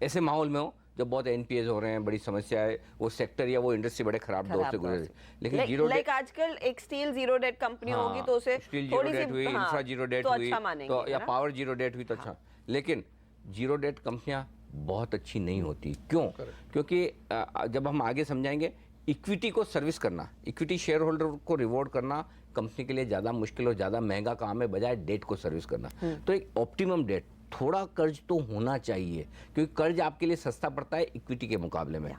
ऐसे माहौल में हो जब बहुत एनपीएस हो रहे हैं, बड़ी समस्या है, वो सेक्टर या वो इंडस्ट्री बड़े खराब दौर से गुजर रही है। लेकिन जीरो डेट आजकल एक स्टील जीरो डेट कंपनी होगी तो उसे थोड़ी सी हुई, इंफ्रा जीरो डेट हुई तो या पावर जीरो डेट हुई तो अच्छा। लेकिन जीरो डेट कंपनियां बहुत अच्छी नहीं होती। क्यों? क्योंकि जब हम आगे समझाएंगे, इक्विटी को सर्विस करना, इक्विटी शेयर होल्डर को रिवॉर्ड करना कंपनी के लिए ज़्यादा मुश्किल और ज़्यादा महंगा काम है बजाय डेट को सर्विस करना। तो एक ऑप्टिमम डेट, थोड़ा कर्ज तो होना चाहिए क्योंकि कर्ज आपके लिए सस्ता पड़ता है इक्विटी के मुकाबले में।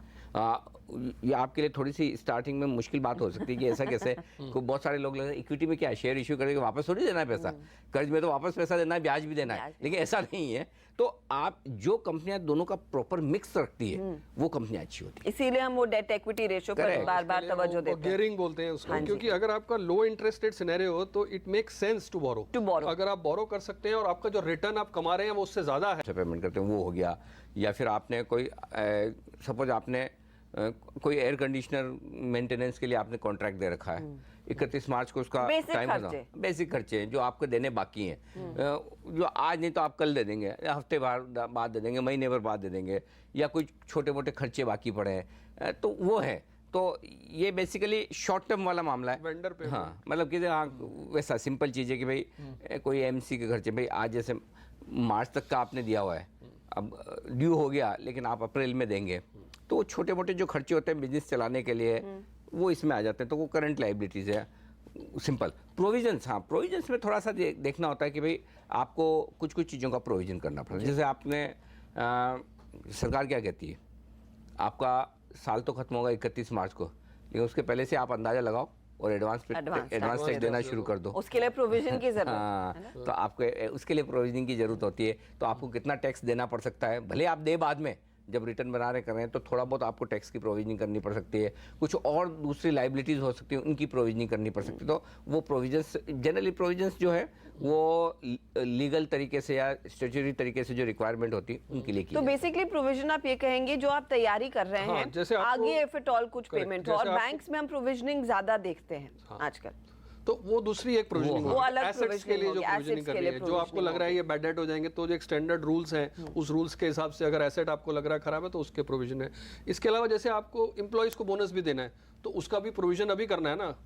ये आपके लिए थोड़ी सी स्टार्टिंग में मुश्किल बात हो सकती है कि ऐसा कैसे, बहुत सारे लोग लगे इक्विटी में क्या शेयर इश्यू करके वापस थोड़ी देना है पैसा, कर्ज में तो वापस पैसा देना है, ब्याज भी देना है, लेकिन ऐसा नहीं है। तो आप जो कंपनियां दोनों का प्रॉपर मिक्स रखती है वो कंपनियां अच्छी होती है। इसीलिए हम वो डेट इक्विटी रेशियो पर बार-बार तवज्जो देते हैं, गियरिंग बोलते हैं उसको। क्योंकि अगर आपका लो इंटरेस्ट रेट सिनेरियो हो तो it makes sense to borrow. अगर आप बोरो कर सकते हैं और आपका जो रिटर्न आप कमा रहे हैं वो उससे ज्यादा है, पेमेंट करते हैं, वो हो गया। या फिर आपने कोई सपोज आपने कोई एयर कंडीशनर मेंटेनेंस के लिए आपने कॉन्ट्रैक्ट दे रखा है, 31 मार्च को उसका टाइम है, बेसिक खर्चे जो आपको देने बाकी हैं, जो आज नहीं तो आप कल दे देंगे, हफ्ते बाद दे देंगे, महीने भर बाद दे देंगे, या कोई छोटे मोटे खर्चे बाकी पड़े हैं तो वो है। तो ये बेसिकली शॉर्ट टर्म वाला मामला है, वेंडर पे। हाँ, मतलब कि हाँ वैसा सिंपल चीज़ है कि भाई कोई एमसी के खर्चे, भाई आज जैसे मार्च तक का आपने दिया हुआ है, अब ड्यू हो गया लेकिन आप अप्रैल में देंगे, तो छोटे मोटे जो खर्चे होते हैं बिजनेस चलाने के लिए वो इसमें आ जाते हैं, तो वो करंट लाइबिलिटीज़ है। सिंपल प्रोविजंस, हाँ प्रोविजंस में थोड़ा सा देखना होता है कि भाई आपको कुछ कुछ चीज़ों का प्रोविजन करना पड़ता है। जैसे आपने सरकार क्या कहती है, आपका साल तो खत्म होगा 31 मार्च को, लेकिन उसके पहले से आप अंदाजा लगाओ और एडवांस टैक्स देना शुरू कर दो। उसके लिए प्रोविजन की जरूरत है, तो आपको उसके लिए प्रोविजनिंग की जरूरत होती है। तो आपको कितना टैक्स देना पड़ सकता है, भले आप दे बाद में, जब रिटर्न बना रहे कर रहे हैं तो थोड़ा बहुत आपको टैक्स की प्रोविजनिंग करनी पड़ सकती है, कुछ और दूसरी लाइबिलिटीज़ हो सकती है उनकी प्रोविजनिंग करनी पड़ सकती है। तो वो प्रोविजंस, जनरली प्रोविजंस जो है वो लीगल तरीके से या स्टैट्यूटरी तरीके से जो रिक्वायरमेंट होती है उनके लिए की तो जाती है। बेसिकली प्रोविजन आप ये कहेंगे जो आप तैयारी कर रहे हाँ, हैं जैसे आपको- आगे इफ एट ऑल कुछ Correct, पेमेंट जैसे और आपको- बैंक्स में हम प्रोविजनिंग ज्यादा देखते हैं आजकल। तो वो दूसरी एक प्रोविजनिंग वो अलग एसेट्स के provisioning लिए जो होगी, प्रोविजनिंग assets कर के रही लिए है, जो आपको लग रहा है ये बैड डेट हो जाएंगे तो जो एक स्टैंडर्ड रूल्स हैं उस रूल्स के हिसाब से अगर एसेट आपको लग रहा है खराब है तो उसके प्रोविजन है। इसके अलावा जैसे आपको एम्प्लॉयज को बोनस भी देना है तो उसका भी प्रोविजन अभी करना है ना,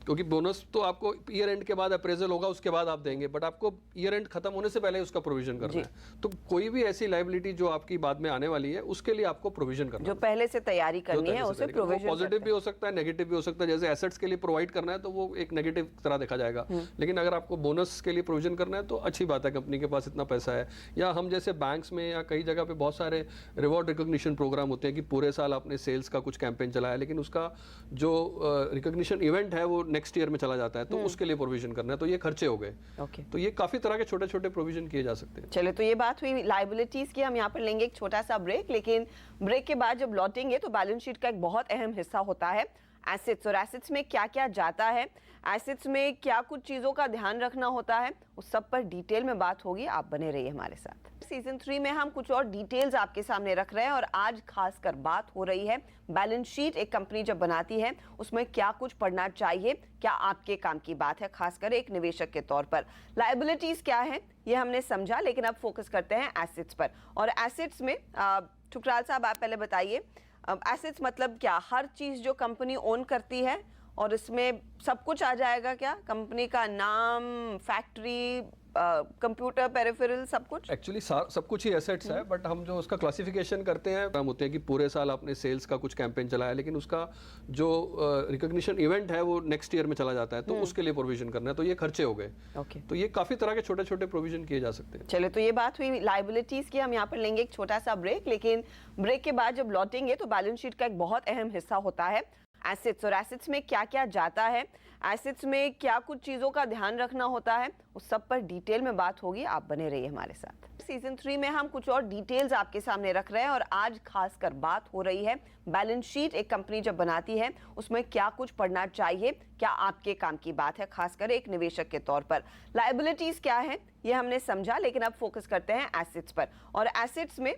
क्योंकि बोनस तो आपको ईयर एंड के बाद अप्रेजल होगा उसके बाद आप देंगे, बट आपको ईयर एंड खत्म होने से पहले उसका प्रोविजन करना है। तो कोई भी ऐसी लाइबिलिटी जो आपकी बाद में आने वाली है उसके लिए आपको प्रोविजन करना जो पहले से तैयारी करनी है उसे प्रोविजन पॉजिटिव भी हो सकता है, नेगेटिव भी हो सकता है। जैसे एसेट्स के लिए प्रोवाइड करना है तो वो एक नेगेटिव तरह देखा जाएगा, लेकिन अगर आपको बोनस के लिए प्रोविजन करना है तो अच्छी बात है, कंपनी के पास इतना पैसा है। या हम जैसे बैंक्स में या कई जगह पे बहुत सारे रिवॉर्ड रिकॉग्निशन प्रोग्राम होते हैं कि पूरे साल आपने सेल्स का कुछ कैंपेन चलाया, लेकिन उसका जो रिकॉग्निशन इवेंट है वो नेक्स्ट ईयर में चला जाता है, तो उसके लिए प्रोविजन करना है, तो ये खर्चे हो गए। ओके, तो ये काफी तरह के छोटे छोटे प्रोविजन किए जा सकते हैं। चलिए तो ये बात हुई लाइबिलिटीज की। हम यहाँ पर लेंगे एक छोटा सा ब्रेक, लेकिन ब्रेक के बाद जब लौटेंगे तो बैलेंस शीट का एक बहुत अहम हिस्सा होता है एसेट्स, और एसेट्स में क्या क्या जाता है, एसेट्स में क्या कुछ चीज़ों का ध्यान रखना होता है, उस सब पर डिटेल में बात होगी। आप बने रहिए हमारे साथ। सीजन 3 में हम कुछ और डिटेल्स आपके सामने रख रहे हैं और आज खासकर बात हो रही है बैलेंस शीट एक कंपनी जब बनाती है उसमें क्या कुछ पढ़ना चाहिए, क्या आपके काम की बात है, खासकर एक निवेशक के तौर पर। लायबिलिटीज क्या है ये हमने समझा, लेकिन अब फोकस करते हैं एसेट्स पर। और एसेट्स में ठुकराल साहब आप पहले बताइए, एसेट्स मतलब क्या? हर चीज जो कंपनी ओन करती है और इसमें सब कुछ आ जाएगा क्या? कंपनी का नाम, फैक्ट्री, कंप्यूटर, पेरिफेरल, सब कुछ? एक्चुअली सब कुछ ही एसेट्स है, बट हम जो उसका क्लासिफिकेशन करते हैं हम होते हैं कि पूरे साल आपने सेल्स का कुछ कैंपेन चलाया, लेकिन उसका जो रिकॉग्निशन इवेंट है वो नेक्स्ट ईयर में चला जाता है, तो उसके लिए प्रोविजन करना है, तो ये खर्चे हो गए। ओके, तो ये काफी तरह के छोटे छोटे प्रोविजन किए जा सकते हैं। चलिए तो ये बात हुई लायबिलिटीज की। हम यहाँ पर लेंगे एक छोटा सा ब्रेक, लेकिन ब्रेक के बाद जब लौटेंगे तो बैलेंस शीट का एक बहुत अहम हिस्सा होता है एसेट्स, और एसेट्स में क्या क्या जाता है, एसेट्स में क्या कुछ चीजों का ध्यान रखना होता है, उस सब पर डिटेल में बात होगी। आप बने रहिए हमारे साथ। सीजन 3 में हम कुछ और डिटेल्स आपके सामने रख रहे हैं और आज खासकर बात हो रही है बैलेंस शीट एक कंपनी जब बनाती है उसमें क्या कुछ पढ़ना चाहिए, क्या आपके काम की बात है, खासकर एक निवेशक के तौर पर। लायबिलिटीज क्या है ये हमने समझा, लेकिन अब फोकस करते हैं एसेट्स पर। और एसेट्स में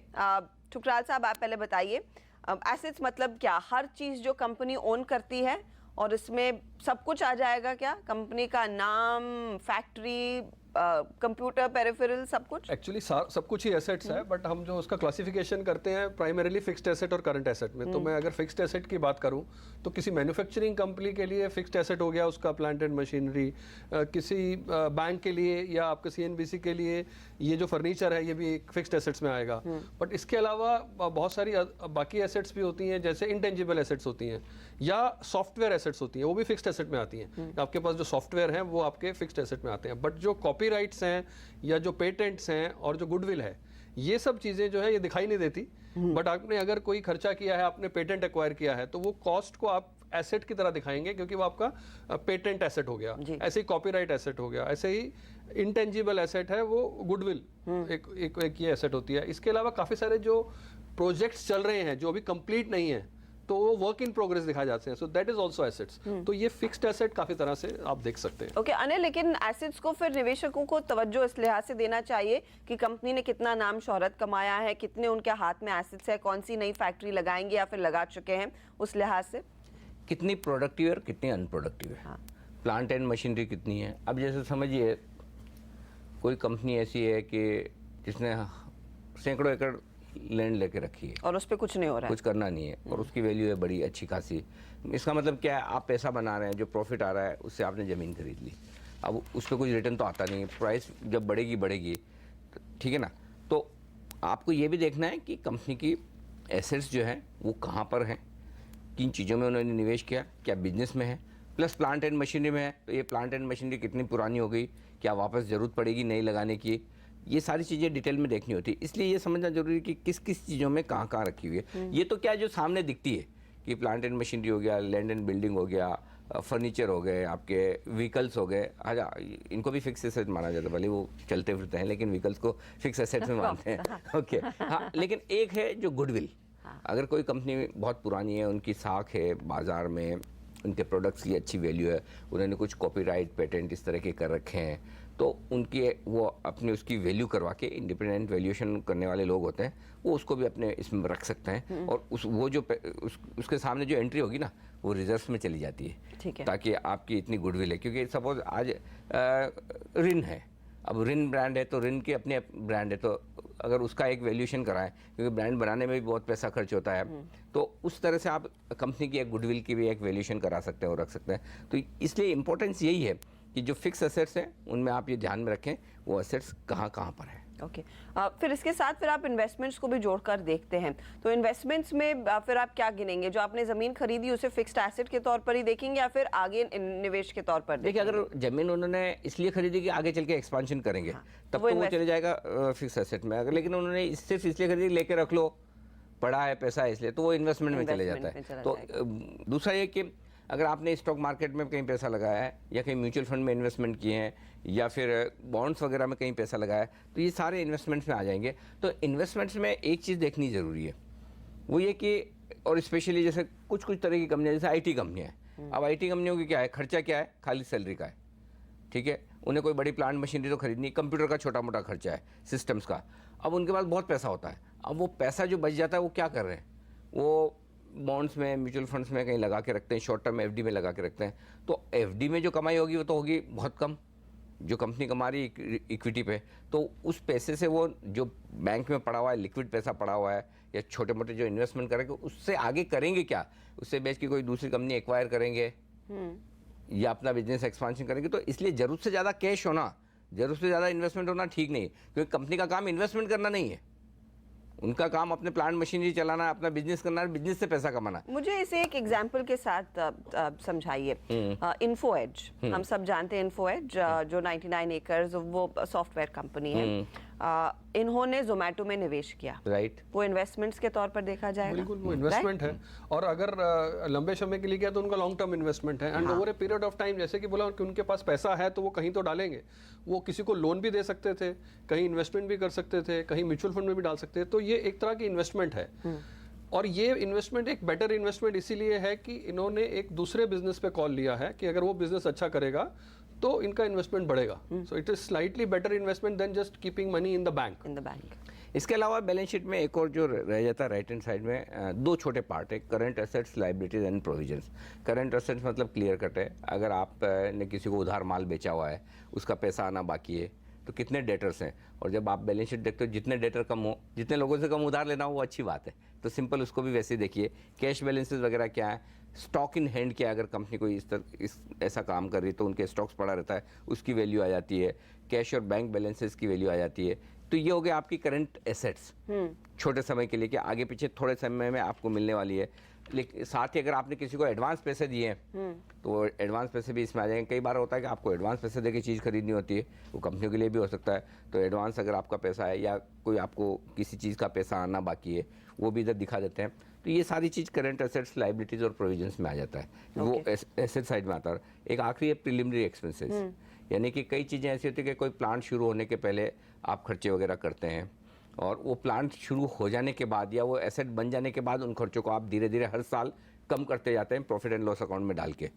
ठुकराल साहब आप पहले बताइए, एसेट्स मतलब क्या? हर चीज जो कंपनी ओन करती है और इसमें सब कुछ आ जाएगा क्या? कंपनी का नाम, फैक्ट्री, कंप्यूटर, पेरिफेरल, सब कुछ? एक्चुअली सब कुछ ही एसेट्स है, बट हम जो उसका क्लासिफिकेशन करते हैं प्राइमरीली फिक्स्ड एसेट और करंट एसेट में। तो मैं अगर फिक्स्ड एसेट की बात करूं तो किसी मैन्युफैक्चरिंग कंपनी के लिए फिक्स्ड एसेट हो गया उसका प्लांट एंड मशीनरी, किसी बैंक के लिए या आपके सीएनबीसी के लिए ये जो फर्नीचर है ये भी एक फिक्स्ड एसेट्स में आएगा। बट इसके अलावा बहुत सारी बाकी एसेट्स भी होती हैं, जैसे इंटेंजिबल एसेट्स होती हैं या सॉफ्टवेयर एसेट्स होती हैं, वो भी फिक्स्ड एसेट में आती हैं। आपके पास जो सॉफ्टवेयर हैं वो आपके फिक्स्ड एसेट में आते हैं, बट जो कॉपीराइट्स हैं या जो पेटेंट्स हैं और जो गुडविल है, ये सब चीज़ें जो है ये दिखाई नहीं देती। बट आपने अगर कोई खर्चा किया है, आपने पेटेंट एक्वायर किया है, तो वो कॉस्ट को आप एसेट की तरह दिखाएंगे क्योंकि वो आपका पेटेंट एसेट हो गया, ऐसे ही कॉपीराइट एसेट हो गया, ऐसे ही इंटेंजिबल एसेट है वो गुडविल एक ये एसेट होती है। इसके अलावा काफ़ी सारे जो प्रोजेक्ट्स चल रहे हैं जो अभी कंप्लीट नहीं है तो वो वर्क इन प्रोग्रेस दिखाए जाते हैं, so that is also assets. तो ये फिक्स्ड एसेट काफी तरह से आप देख सकते हैं। ओके अनिल, लेकिन एसेट्स को फिर निवेशकों को तवज्जो इस लिहाज से देना चाहिए कि कंपनी ने कितना नाम शोहरत कमाया है, कितने उनके हाथ में एसेट्स है, कौन सी नई फैक्ट्री लगाएंगे या फिर लगा चुके हैं, उस लिहाज से कितनी प्रोडक्टिव है और कितनी अनप्रोडक्टिव है, प्लांट एंड मशीनरी कितनी है। अब जैसे समझिए कोई कंपनी ऐसी है कि जिसने सैकड़ों एकड़ लैंड लेके रखी है और उस पर कुछ नहीं हो रहा है, कुछ करना नहीं है और उसकी वैल्यू है बड़ी अच्छी खासी। इसका मतलब क्या है, आप पैसा बना रहे हैं, जो प्रॉफिट आ रहा है उससे आपने ज़मीन खरीद ली, अब उस पर कुछ रिटर्न तो आता नहीं है, प्राइस जब बढ़ेगी ठीक है ना। तो आपको ये भी देखना है कि कंपनी की एसेट्स जो हैं वो कहाँ पर हैं, किन चीज़ों में उन्होंने निवेश किया, क्या बिजनेस में है, प्लस प्लांट एंड मशीनरी में है तो ये प्लांट एंड मशीनरी कितनी पुरानी हो गई, क्या वापस ज़रूरत पड़ेगी नई लगाने की, ये सारी चीज़ें डिटेल में देखनी होती है। इसलिए ये समझना जरूरी है कि किस किस चीज़ों में कहाँ रखी हुई है। ये तो क्या जो सामने दिखती है कि प्लांट एंड मशीनरी हो गया, लैंड एंड बिल्डिंग हो गया, फर्नीचर हो गए, आपके व्हीकल्स हो गए, अच्छा इनको भी फिक्स एसेट माना जाता है, भले वो चलते फिरते हैं लेकिन व्हीकल्स को फिक्स एसेट्स में मानते हैं। ओके हाँ, लेकिन एक है जो गुडविल। अगर कोई कंपनी बहुत पुरानी है, उनकी साख है बाजार में, उनके प्रोडक्ट्स की अच्छी वैल्यू है, उन्होंने कुछ कॉपीराइट पेटेंट इस तरह के कर रखे हैं, तो उनकी वो अपने उसकी वैल्यू करवा के, इंडिपेंडेंट वैल्यूएशन करने वाले लोग होते हैं, वो उसको भी अपने इसमें रख सकते हैं और वो जो उसके सामने जो एंट्री होगी ना, वो रिजर्व्स में चली जाती है। ठीक है। ताकि आपकी इतनी गुडविल है, क्योंकि सपोज आज रिन है, अब रिन ब्रांड है तो रिन के अपने ब्रांड है, तो अगर उसका एक वैल्यूएशन कराएं, क्योंकि ब्रांड बनाने में भी बहुत पैसा खर्च होता है, तो उस तरह से आप कंपनी की एक गुडविल की भी एक वैल्यूएशन करा सकते हैं और रख सकते हैं। तो इसलिए इंपॉर्टेंस यही है कि जो फिक्स एसेट्स हैं उनमें आप ये ध्यान में रखें वो एसेट्स कहाँ कहाँ पर हैं। ओके फिर इसके साथ फिर आप इन्वेस्टमेंट्स को भी जोड़कर देखते हैं, तो इन्वेस्टमेंट्स में फिर आप क्या गिनेंगे? जो आपने ज़मीन खरीदी उसे फिक्स्ड एसेट के तौर पर ही देखेंगे या फिर आगे निवेश के तौर पर देखिए, देखेंगे? अगर जमीन उन्होंने इसलिए खरीदी कि आगे चल के एक्सपांशन करेंगे, तब वो तो वो चले जाएगा फिक्स एसेट में। अगर लेकिन उन्होंने सिर्फ इसलिए खरीदी लेके रख लो, पड़ा है पैसा इसलिए, तो वो इन्वेस्टमेंट में चले जाता है। तो दूसरा ये कि अगर आपने स्टॉक मार्केट में कहीं पैसा लगाया है या कहीं म्यूचुअल फंड में इन्वेस्टमेंट किए हैं या फिर बॉन्ड्स वगैरह में कहीं पैसा लगाया है, तो ये सारे इन्वेस्टमेंट्स में आ जाएंगे। तो इन्वेस्टमेंट्स में एक चीज़ देखनी ज़रूरी है, वो ये कि, और स्पेशली जैसे कुछ तरह की कंपनियाँ, जैसे आईटी कंपनियाँ हैं, अब आईटी कंपनियों की क्या है, खर्चा क्या है, खाली सैलरी का है, ठीक है, उन्हें कोई बड़ी प्लांट मशीनरी तो खरीदनी, कंप्यूटर का छोटा मोटा खर्चा है, सिस्टम्स का। अब उनके पास बहुत पैसा होता है, अब वो पैसा जो बच जाता है वो क्या कर रहे हैं, वो बॉन्ड्स में, म्यूचुअल फंड्स में कहीं लगा के रखते हैं, शॉर्ट टर्म एफडी में लगा के रखते हैं। तो एफडी में जो कमाई होगी वो तो होगी बहुत कम, जो कंपनी कमा रही है इक्विटी पे, तो उस पैसे से वो जो बैंक में पड़ा हुआ है, लिक्विड पैसा पड़ा हुआ है, या छोटे मोटे जो इन्वेस्टमेंट करेंगे उससे आगे करेंगे क्या, उससे बेच के कोई दूसरी कंपनी एक्वायर करेंगे या अपना बिजनेस एक्सपांशन करेंगे। तो इसलिए जरूरत से ज़्यादा कैश होना, जरूरत से ज़्यादा इन्वेस्टमेंट होना ठीक नहीं है, क्योंकि कंपनी का काम इन्वेस्टमेंट करना नहीं है, उनका काम अपने प्लांट मशीनरी चलाना है, अपना बिजनेस करना है, बिजनेस से पैसा कमाना है। मुझे इसे एक एग्जांपल के साथ समझाइए। इन्फो एज, हम सब जानते हैं इन्फो एज, जो 99 एकर्स वो सॉफ्टवेयर कंपनी है, इन्होंने जोमेटो में निवेश किया, राइट, वो इन्वेस्टमेंट्स के तौर पर देखा जाएगा? बिल्कुल, वो इन्वेस्टमेंट है, और अगर लंबे समय के लिए किया तो उनका लॉन्ग टर्म इन्वेस्टमेंट है, and over a period of time, जैसे कि बोला कि उनके पास पैसा है तो वो कहीं तो डालेंगे, वो किसी को लोन भी दे सकते थे, कहीं इन्वेस्टमेंट भी कर सकते थे, कहीं म्यूचुअल फंड में भी डाल सकते थे, तो ये एक तरह की इन्वेस्टमेंट है। और ये इन्वेस्टमेंट एक बेटर इन्वेस्टमेंट इसीलिए है कि इन्होंने एक दूसरे बिजनेस पे कॉल लिया है कि अगर वो बिजनेस अच्छा करेगा तो इनका इन्वेस्टमेंट बढ़ेगा। So it is slightly better investment than just keeping money in the bank. इसके अलावा बैलेंस शीट में एक और जो रह जाता है राइट हैंड साइड में, दो छोटे पार्ट है, current assets, liabilities and provisions. Current assets मतलब क्लियर कट है, अगर आपने किसी को उधार माल बेचा हुआ है, उसका पैसा आना बाकी है, तो कितने डेटर्स हैं, और जब आप बैलेंस शीट देखते हो जितने डेटर कम हो, जितने लोगों से कम उधार लेना हो, वो अच्छी बात है, तो सिंपल उसको भी वैसे ही देखिए। कैश बैलेंसेस वगैरह क्या है, स्टॉक इन हैंड क्या है, अगर कंपनी कोई ऐसा काम कर रही है तो उनके स्टॉक्स पड़ा रहता है, उसकी वैल्यू आ जाती है, कैश और बैंक बैलेंसेस की वैल्यू आ जाती है। तो ये हो गया आपकी करंट एसेट्स, छोटे समय के लिए, कि आगे पीछे थोड़े समय में आपको मिलने वाली है। लेकिन साथ ही अगर आपने किसी को एडवांस पैसे दिए हैं तो एडवांस पैसे भी इसमें आ जाएंगे। कई बार होता है कि आपको एडवांस पैसे देके चीज़ खरीदनी होती है, वो कंपनियों के लिए भी हो सकता है, तो एडवांस अगर आपका पैसा है या कोई आपको किसी चीज़ का पैसा आना बाकी है, वो भी इधर दिखा देते हैं। तो ये सारी चीज़ करंट एसेट्स, लायबिलिटीज और प्रोविजंस में आ जाता है, वो एसेट साइड में आता है। एक आखिरी है प्रिलिमिनरी एक्सपेंसेस, यानी कि कई चीज़ें ऐसी होती है कि कोई प्लांट शुरू होने के पहले आप खर्चे वगैरह करते हैं, और वो प्लांट शुरू हो जाने के बाद या वो एसेट बन जाने के बाद उन खर्चों को आप धीरे धीरे हर साल कम करते जाते हैं प्रॉफिट एंड लॉस अकाउंट में डाल के। तो